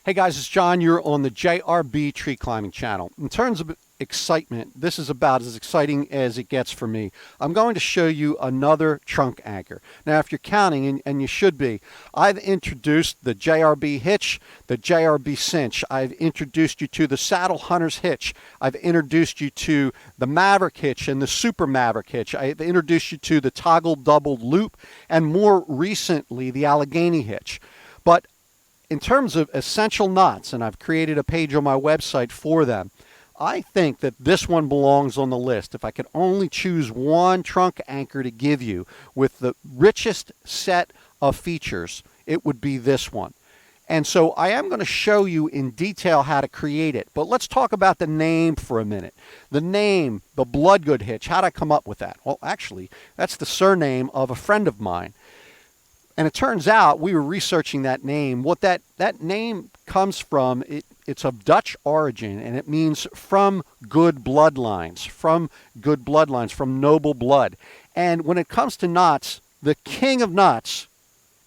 Hey guys, it's John. You're on the JRB Tree Climbing channel. In terms of excitement, this is about as exciting as it gets for me. I'm going to show you another trunk anchor. Now, if you're counting, and you should be, I've introduced the JRB Hitch, the JRB Cinch. I've introduced you to the Saddle Hunter's Hitch. I've introduced you to the Maverick Hitch and the Super Maverick Hitch. I've introduced you to the Toggle Doubled Loop, and more recently, the Allegheny Hitch. But in terms of essential knots, and I've created a page on my website for them, I think that this one belongs on the list. If I could only choose one trunk anchor to give you with the richest set of features, it would be this one. And so I am going to show you in detail how to create it. But let's talk about the name for a minute. The name, the Bloodgood Hitch, how did I come up with that? Well, actually, that's the surname of a friend of mine. And it turns out, we were researching that name. What that name comes from, it's of Dutch origin, and it means from good bloodlines, from noble blood. And when it comes to knots, the king of knots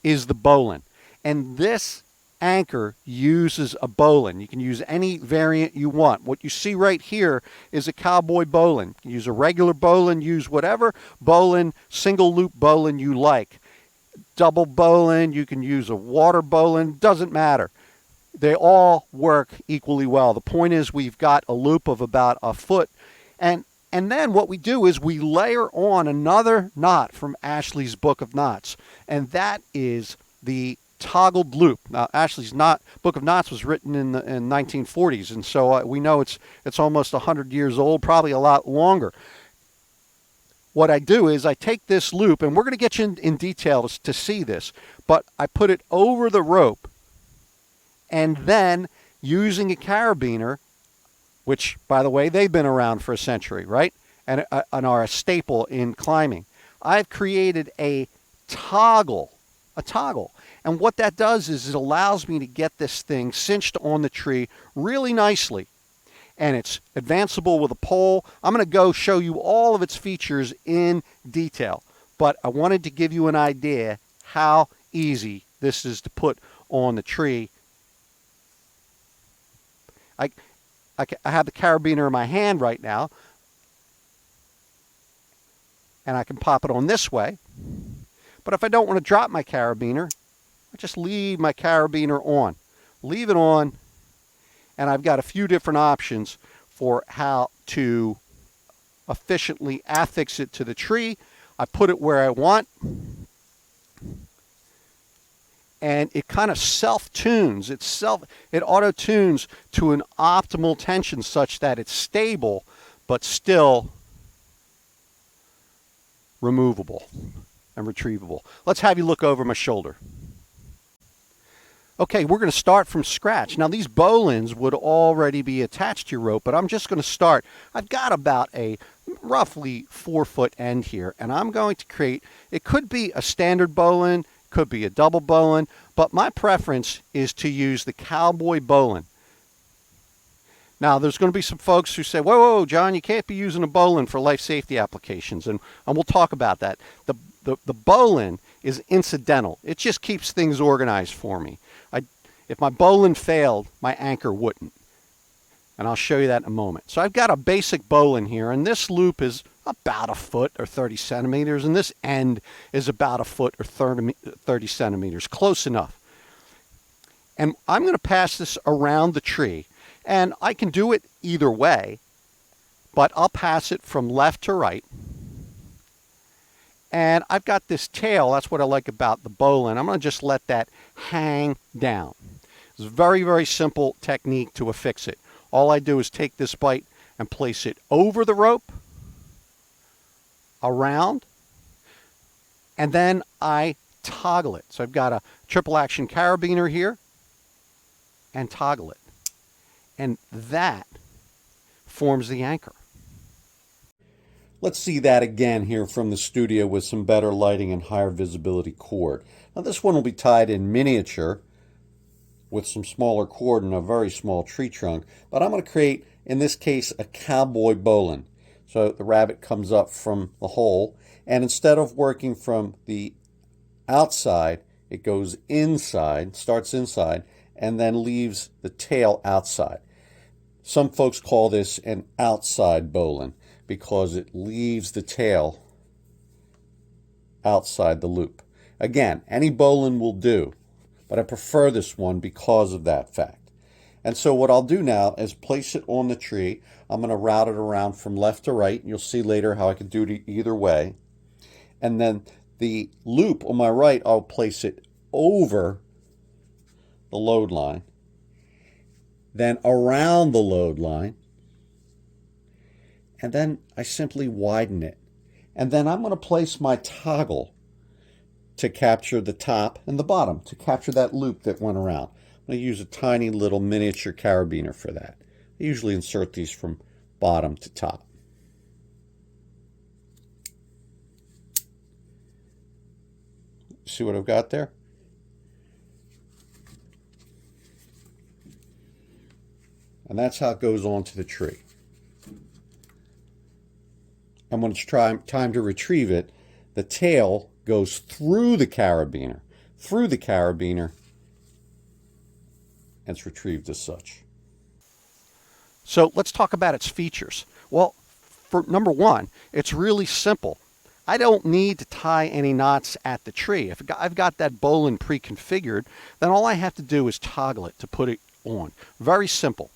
is the bowline. And this anchor uses a bowline. You can use any variant you want. What you see right here is a cowboy bowline. You can use a regular bowline, use whatever bowline, single loop bowline you like. Double bowline, you can use a water bowline, doesn't matter. They all work equally well. The point is, we've got a loop of about a foot, and then what we do is we layer on another knot from Ashley's Book of Knots, and that is the toggled loop. Now, Ashley's Book of Knots was written in the 1940s, and so we know it's almost 100 years old, probably a lot longer. What I do is I take this loop, and we're going to get you in detail to see this, but I put it over the rope, and then using a carabiner, which, by the way, they've been around for a century, right? And are a staple in climbing. I've created a toggle. And what that does is it allows me to get this thing cinched on the tree really nicely. And it's advanceable with a pole. I'm going to go show you all of its features in detail. But I wanted to give you an idea how easy this is to put on the tree. I have the carabiner in my hand right now, and I can pop it on this way. But if I don't want to drop my carabiner, I just leave my carabiner on. Leave it on. And I've got a few different options for how to efficiently affix it to the tree. I put it where I want. And it kind of self-tunes. It auto-tunes to an optimal tension such that it's stable, but still removable and retrievable. Let's have you look over my shoulder. Okay, we're going to start from scratch. Now, these bowlines would already be attached to your rope, but I'm just going to start. I've got about a roughly 4-foot end here, and I'm going to create, it could be a standard bowline, could be a double bowline, but my preference is to use the cowboy bowline. Now, there's going to be some folks who say, whoa, John, you can't be using a bowline for life safety applications, and we'll talk about that. The bowline is incidental. It just keeps things organized for me. If my bowline failed, my anchor wouldn't. And I'll show you that in a moment. So I've got a basic bowline here, and this loop is about a foot or 30 centimeters, and this end is about a foot or 30 centimeters, close enough. And I'm going to pass this around the tree, and I can do it either way, but I'll pass it from left to right. And I've got this tail. That's what I like about the bowline. I'm going to just let that hang down. It's a very, very simple technique to affix it. All I do is take this bite and place it over the rope, around, and then I toggle it. So I've got a triple action carabiner here and toggle it. And that forms the anchor. Let's see that again here from the studio with some better lighting and higher visibility cord. Now this one will be tied in miniature with some smaller cord and a very small tree trunk, but I'm going to create, in this case, a cowboy bowline. So the rabbit comes up from the hole, and instead of working from the outside, it goes inside, starts inside, and then leaves the tail outside. Some folks call this an outside bowline because it leaves the tail outside the loop. Again, any bowline will do, but I prefer this one because of that fact. And so what I'll do now is place it on the tree. I'm going to route it around from left to right. You'll see later how I can do it either way. And then the loop on my right, I'll place it over the load line, then around the load line, and then I simply widen it. And then I'm going to place my toggle to capture the top and the bottom, to capture that loop that went around. I'm going to use a tiny little miniature carabiner for that. I usually insert these from bottom to top. See what I've got there? And that's how it goes onto the tree. And when it's time to retrieve it, the tail goes through the carabiner, and it's retrieved as such. So let's talk about its features. Well, for number one, it's really simple. I don't need to tie any knots at the tree. If I've got that bowline pre-configured, then all I have to do is toggle it to put it on. Very simple.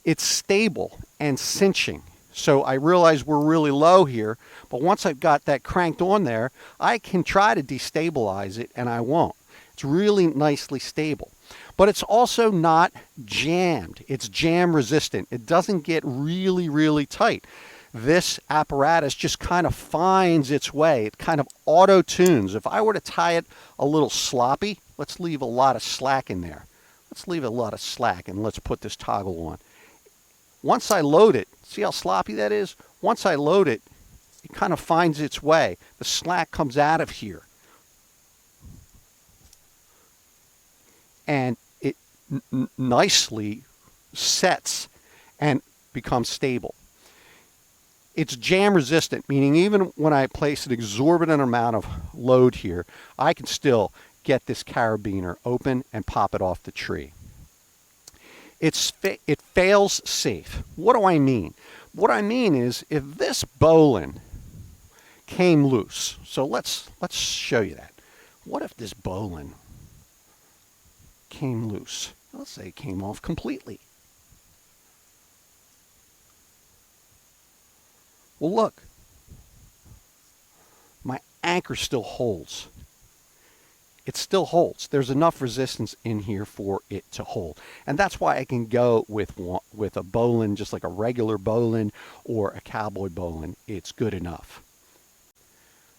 It's stable and cinching. So I realize we're really low here, but once I've got that cranked on there, I can try to destabilize it and I won't. It's really nicely stable. But it's also not jammed. It's jam resistant. It doesn't get really, really tight. This apparatus just kind of finds its way. It kind of auto-tunes. If I were to tie it a little sloppy, let's leave a lot of slack in there. Let's leave a lot of slack and let's put this toggle on. Once I load it, see how sloppy that is? Once I load it, it kind of finds its way. The slack comes out of here. And it nicely sets and becomes stable. It's jam resistant, meaning even when I place an exorbitant amount of load here, I can still get this carabiner open and pop it off the tree. It fails safe. What do I mean? What I mean is if this bowline came loose, so let's show you that. What if this bowline came loose? Let's say it came off completely. Well, look, my anchor still holds. It still holds. There's enough resistance in here for it to hold. And that's why I can go with a bowline, just like a regular bowline or a cowboy bowline. It's good enough.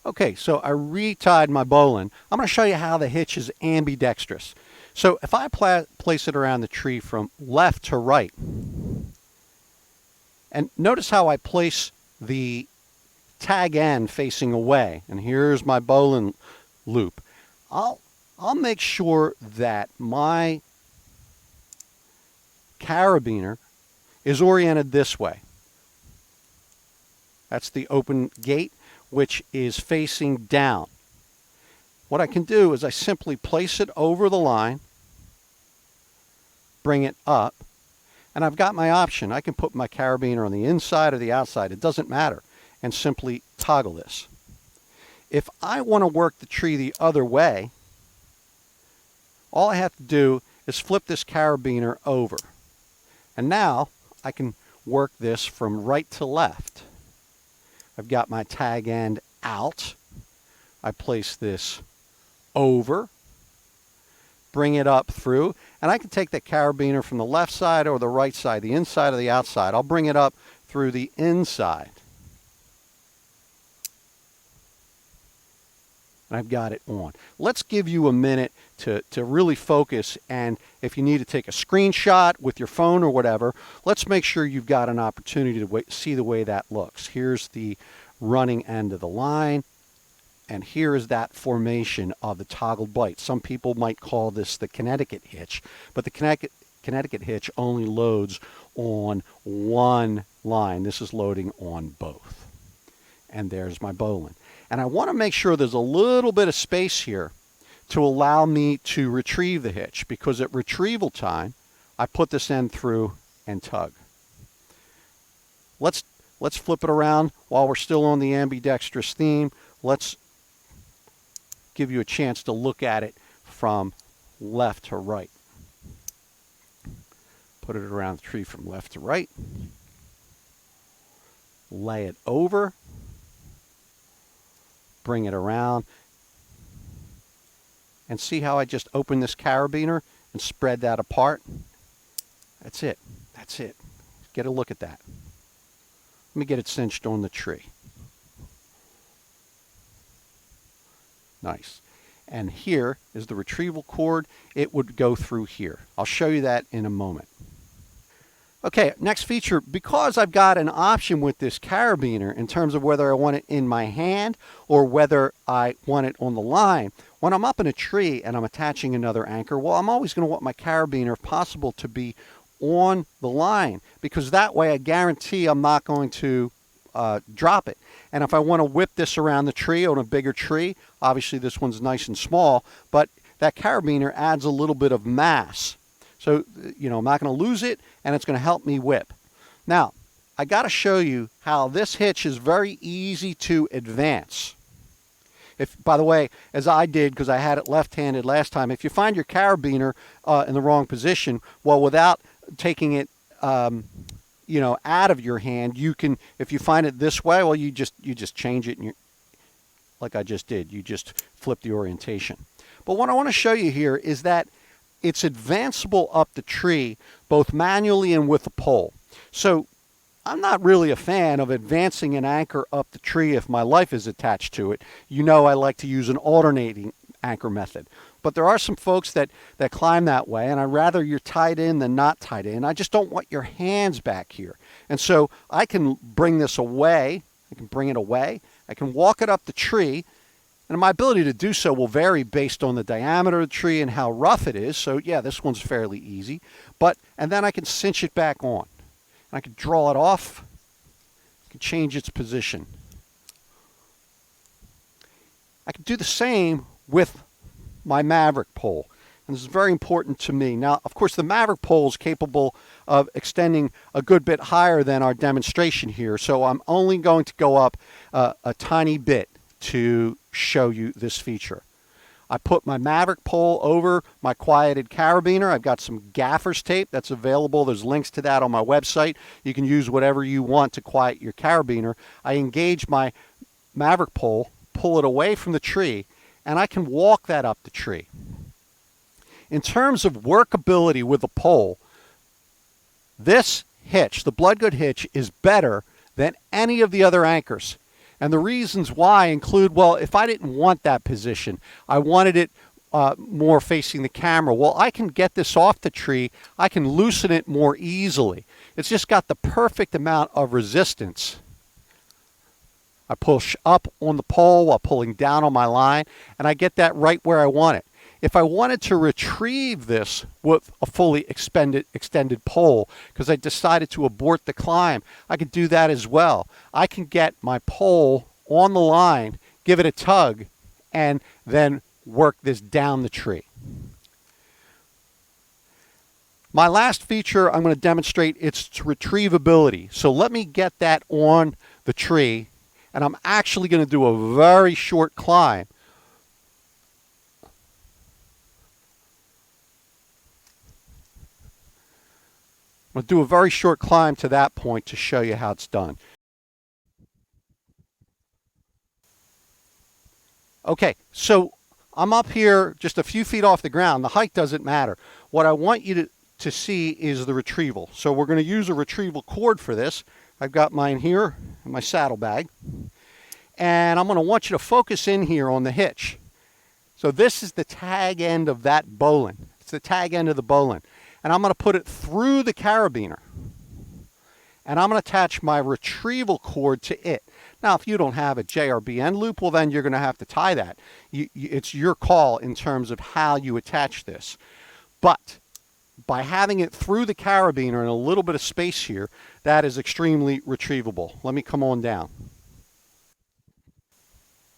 Okay, so I retied my bowline. I'm going to show you how the hitch is ambidextrous. So if I place it around the tree from left to right, and notice how I place the tag end facing away, and here's my bowline loop. I'll make sure that my carabiner is oriented this way. That's the open gate, which is facing down. What I can do is I simply place it over the line, bring it up, and I've got my option. I can put my carabiner on the inside or the outside. It doesn't matter. And simply toggle this. If I want to work the tree the other way, all I have to do is flip this carabiner over. And now I can work this from right to left. I've got my tag end out. I place this over, bring it up through, and I can take the carabiner from the left side or the right side, the inside or the outside. I'll bring it up through the inside. And I've got it on. Let's give you a minute to really focus, and if you need to take a screenshot with your phone or whatever, let's make sure you've got an opportunity to see the way that looks. Here's the running end of the line, and here is that formation of the toggled bite. Some people might call this the Connecticut hitch, but the Connecticut hitch only loads on one line. This is loading on both. And there's my bowline. And I want to make sure there's a little bit of space here to allow me to retrieve the hitch, because at retrieval time, I put this end through and tug. Let's flip it around while we're still on the ambidextrous theme. Let's give you a chance to look at it from left to right. Put it around the tree from left to right. Lay it over. Bring it around. And see how I just opened this carabiner and spread that apart? That's it. That's it. Get a look at that. Let me get it cinched on the tree. Nice. And here is the retrieval cord. It would go through here. I'll show you that in a moment. Okay, next feature, because I've got an option with this carabiner in terms of whether I want it in my hand or whether I want it on the line, when I'm up in a tree and I'm attaching another anchor, well, I'm always going to want my carabiner, if possible, to be on the line, because that way I guarantee I'm not going to drop it. And if I want to whip this around the tree on a bigger tree, obviously this one's nice and small, but that carabiner adds a little bit of mass. So, you know, I'm not going to lose it, and it's going to help me whip. Now, I got to show you how this hitch is very easy to advance. If, by the way, as I did, because I had it left-handed last time, if you find your carabiner in the wrong position, well, without taking it, you know, out of your hand, you can, if you find it this way, well, you just change it, and you, like I just did, you just flip the orientation. But what I want to show you here is that it's advanceable up the tree, both manually and with a pole. So I'm not really a fan of advancing an anchor up the tree if my life is attached to it. You know, I like to use an alternating anchor method. But there are some folks that climb that way, and I'd rather you're tied in than not tied in. I just don't want your hands back here. And so I can bring this away. I can bring it away. I can walk it up the tree. And my ability to do so will vary based on the diameter of the tree and how rough it is. So yeah, this one's fairly easy. And then I can cinch it back on. And I can draw it off. I can change its position. I can do the same with my Maverick pole. And this is very important to me. Now, of course, the Maverick pole is capable of extending a good bit higher than our demonstration here. So I'm only going to go up a tiny bit to show you this feature. I put my Maverick pole over my quieted carabiner. I've got some gaffer's tape that's available. There's links to that on my website. You can use whatever you want to quiet your carabiner. I engage my Maverick pole, pull it away from the tree, and I can walk that up the tree. In terms of workability with the pole, this hitch, the Bloodgood Hitch, is better than any of the other anchors. And the reasons why include, well, if I didn't want that position, I wanted it more facing the camera, well, I can get this off the tree. I can loosen it more easily. It's just got the perfect amount of resistance. I push up on the pole while pulling down on my line, and I get that right where I want it. If I wanted to retrieve this with a fully extended pole, because I decided to abort the climb, I could do that as well. I can get my pole on the line, give it a tug, and then work this down the tree. My last feature, I'm going to demonstrate its retrievability. So let me get that on the tree, and I'm actually going to do a very short climb. I'm going to do a very short climb to that point to show you how it's done. Okay, so I'm up here just a few feet off the ground. The height doesn't matter. What I want you to see is the retrieval. So we're going to use a retrieval cord for this. I've got mine here in my saddlebag. And I'm going to want you to focus in here on the hitch. So this is the tag end of that bowline. It's the tag end of the bowline. And I'm going to put it through the carabiner. And I'm going to attach my retrieval cord to it. Now, if you don't have a JRBN loop, well, then you're going to have to tie that. It's your call in terms of how you attach this. But by having it through the carabiner and a little bit of space here, that is extremely retrievable. Let me come on down.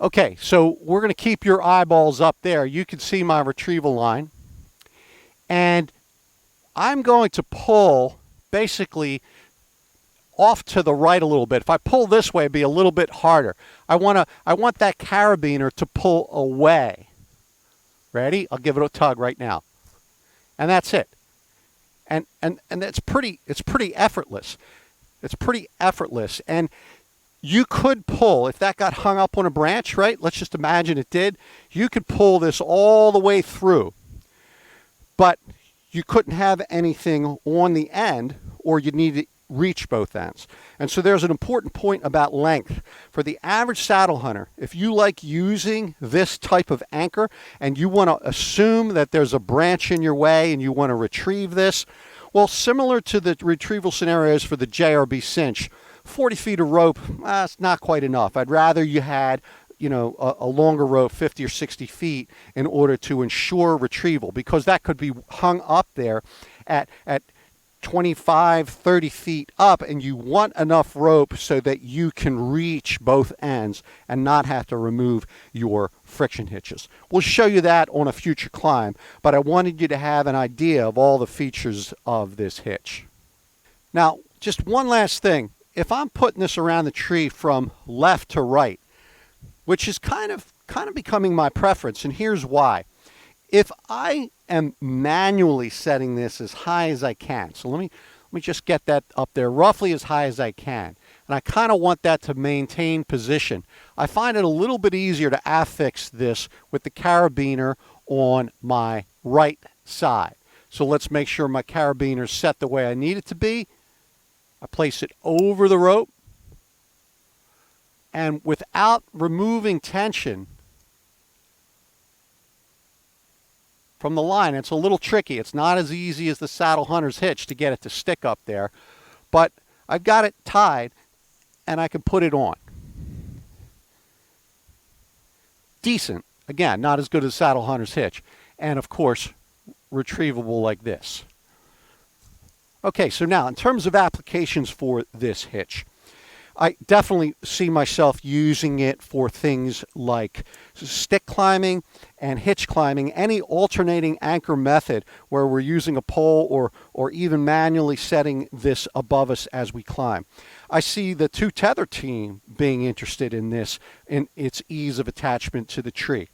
Okay, so we're going to keep your eyeballs up there. You can see my retrieval line. And I'm going to pull basically off to the right a little bit. If I pull this way, it'd be a little bit harder. I want that carabiner to pull away. Ready? I'll give it a tug right now. And that's it. And it's pretty effortless. It's pretty effortless. And you could pull, if that got hung up on a branch, right? Let's just imagine it did. You could pull this all the way through. But you couldn't have anything on the end, or you need to reach both ends. And so there's an important point about length. For the average saddle hunter, if you like using this type of anchor and you want to assume that there's a branch in your way and you want to retrieve this, well, similar to the retrieval scenarios for the JRB cinch, 40 feet of rope, it's not quite enough. I'd rather you had a longer rope, 50 or 60 feet, in order to ensure retrieval, because that could be hung up there at 25, 30 feet up, and you want enough rope so that you can reach both ends and not have to remove your friction hitches. We'll show you that on a future climb, but I wanted you to have an idea of all the features of this hitch. Now, just one last thing. If I'm putting this around the tree from left to right, which is kind of becoming my preference, and here's why. If I am manually setting this as high as I can, so let me just get that up there roughly as high as I can, and I kind of want that to maintain position, I find it a little bit easier to affix this with the carabiner on my right side. So let's make sure my carabiner is set the way I need it to be. I place it over the rope, and without removing tension from the line, it's a little tricky. It's not as easy as the saddle hunter's hitch to get it to stick up there, but I've got it tied and I can put it on. Decent. Again, not as good as saddle hunter's hitch, and of course retrievable like this. Okay, so now in terms of applications for this hitch, I definitely see myself using it for things like stick climbing and hitch climbing, any alternating anchor method where we're using a pole or even manually setting this above us as we climb. I see the two tether team being interested in this, in its ease of attachment to the tree.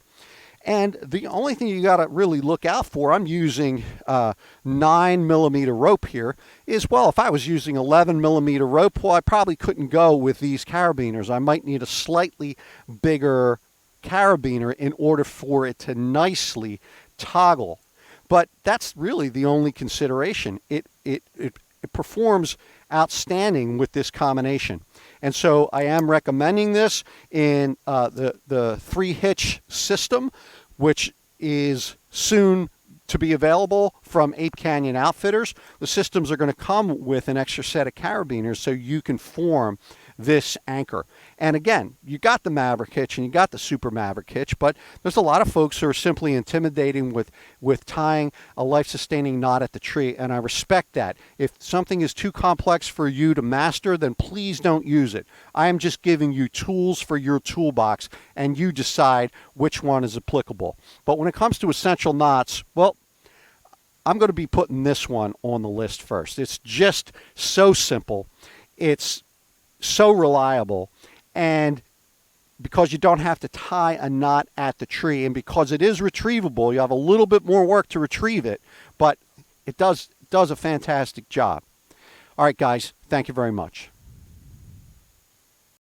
And the only thing you got to really look out for, I'm using 9mm rope here, is, well, if I was using 11mm rope, well, I probably couldn't go with these carabiners. I might need a slightly bigger carabiner in order for it to nicely toggle. But that's really the only consideration. It performs outstanding with this combination. And so I am recommending this in the 3-hitch system, which is soon to be available from Ape Canyon Outfitters. The systems are going to come with an extra set of carabiners so you can form this anchor. And again, you got the Maverick hitch and you got the Super Maverick hitch, but there's a lot of folks who are simply intimidating with tying a life-sustaining knot at the tree, and I respect that. If something is too complex for you to master, then please don't use it. I am just giving you tools for your toolbox, and you decide which one is applicable. But when it comes to essential knots, well, I'm going to be putting this one on the list first. It's just so simple. It's so reliable, and because you don't have to tie a knot at the tree, and because it is retrievable, you have a little bit more work to retrieve it, but it does a fantastic job. All right, guys, thank you very much.